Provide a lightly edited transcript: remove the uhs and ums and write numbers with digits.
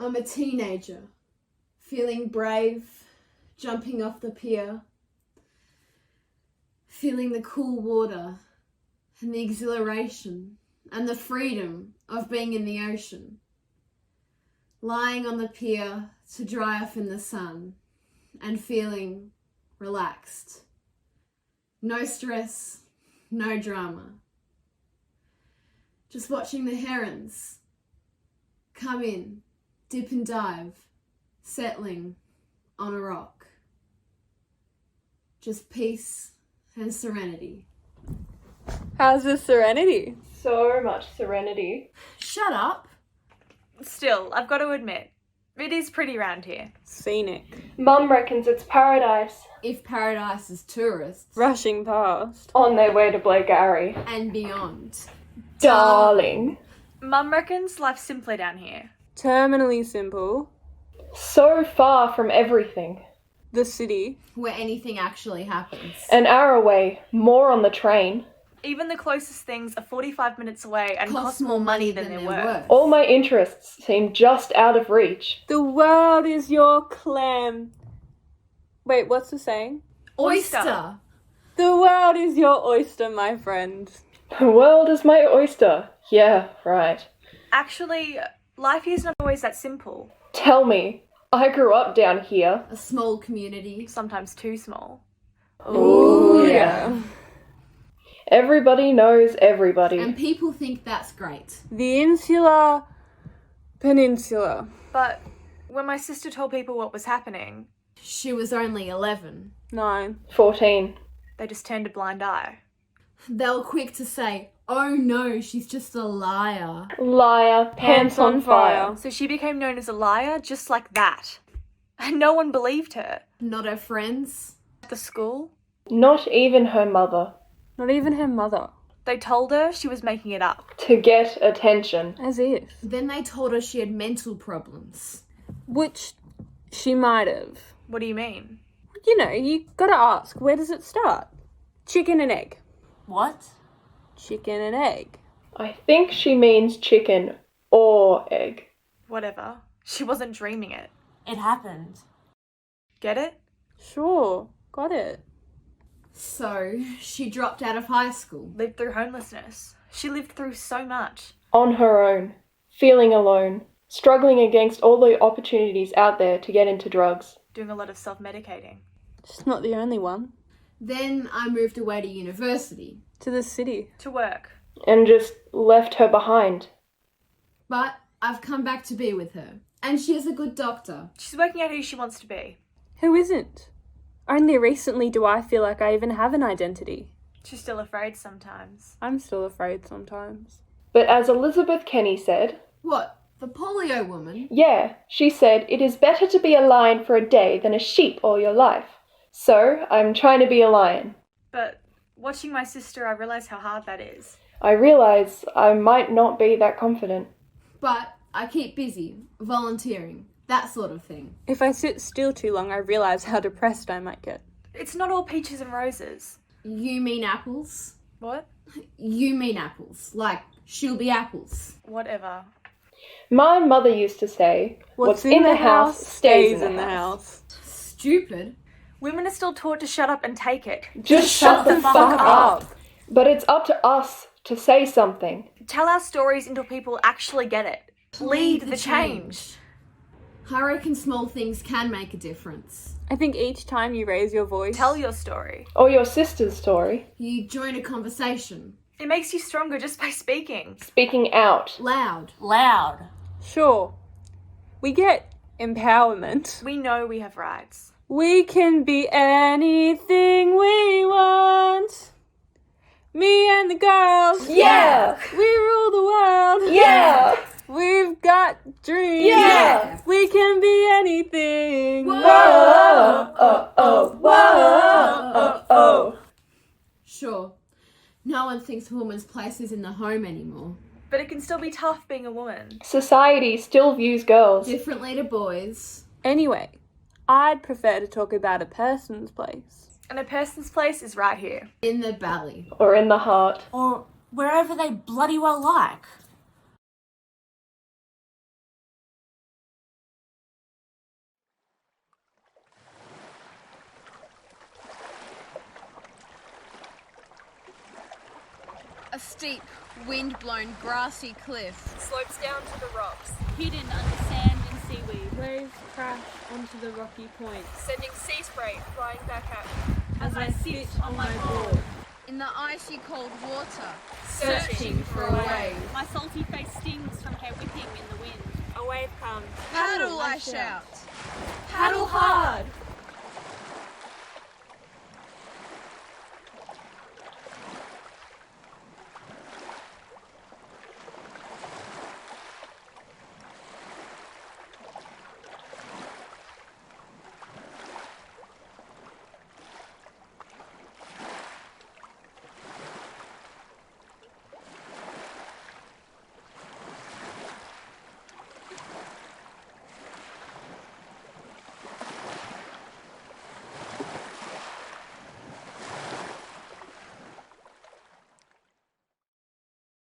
I'm a teenager, feeling brave, jumping off the pier, feeling the cool water and the exhilaration and the freedom of being in the ocean, lying on the pier to dry off in the sun and feeling relaxed. No stress, no drama. Just watching the herons come in, dip and dive, settling on a rock. Just peace and serenity. How's the serenity? So much serenity. Shut up. Still, I've got to admit, it is pretty round here. Scenic. Mum reckons it's paradise. If paradise is tourists. Rushing past. On their way to Blakegarry. And beyond. Darling. Mum reckons life's simpler down here. Terminally simple. So far from everything. The city. Where anything actually happens. An hour away, more on the train. Even the closest things are 45 minutes away and cost more money than they're worth. All my interests seem just out of reach. The world is your clam. Wait, what's the saying? Oyster. The world is your oyster, my friend. The world is my oyster. Yeah, right. Actually, life here's not always that simple. Tell me, I grew up down here. A small community. Sometimes too small. Ooh, yeah. Everybody knows everybody. And people think that's great. The insular peninsula. But when my sister told people what was happening, She was only 11. 9. 14. they just turned a blind eye. They were quick to say, oh no, she's just a liar. Liar, pants on fire. So she became known as a liar just like that. And no one believed her. Not her friends. At the school, Not even her mother. Not even her mother. they told her she was making it up. To get attention. As if. Then they told her she had mental problems. Which she might have. What do you mean? You know, you gotta ask, where does it start? Chicken and egg. What? Chicken and egg. I think she means chicken or egg. Whatever. She wasn't dreaming it. It happened. Get it? Sure, got it. So, she dropped out of high school. Lived through homelessness. She lived through so much. On her own. Feeling alone. Struggling against all the opportunities out there to get into drugs. Doing a lot of self-medicating. She's not the only one. Then I moved away to university. To the city. To work. And just left her behind. But I've come back to be with her. And she is a good doctor. She's working out who she wants to be. Who isn't? Only recently do I feel like I even have an identity. She's still afraid sometimes. I'm still afraid sometimes. But as Elizabeth Kenny said, What? The polio woman? yeah, she said, it is better to be a lion for a day than a sheep all your life. So, I'm trying to be a lion. But watching my sister, I realise how hard that is. I realise I might not be that confident. But I keep busy, volunteering, that sort of thing. If I sit still too long, I realise how depressed I might get. It's not all peaches and roses. You mean apples? What? You mean apples. Like, she'll be apples. Whatever. My mother used to say, what's in the house stays in the house. Stupid. Women are still taught to shut up and take it. Just shut the fuck up. But it's up to us to say something. Tell our stories until people actually get it. Lead the change. I reckon small things can make a difference. I think each time you raise your voice... Tell your story. Or your sister's story. You join a conversation. It makes you stronger just by speaking. Speaking out. Loud. Loud. Sure. We get empowerment. We know we have rights. We can be anything we want. Me and the girls. Yeah! We rule the world. Yeah! We've got dreams. Yeah! We can be anything. Whoa! Whoa! Sure. No one thinks a woman's place is in the home anymore. But it can still be tough being a woman. Society still views girls Differently to boys. Anyway, I'd prefer to talk about a person's place. And a person's place is right here. In the belly. or in the heart. Or wherever they bloody well like. steep, wind-blown, grassy cliff. Slopes down to the rocks, Hidden under sand and seaweed. Waves crash onto the rocky point. sending sea spray flying back at me. As I sit on my board, In the icy cold water, searching for a wave. My salty face stings from hair whipping in the wind. A wave comes. paddle, I shout. Paddle hard!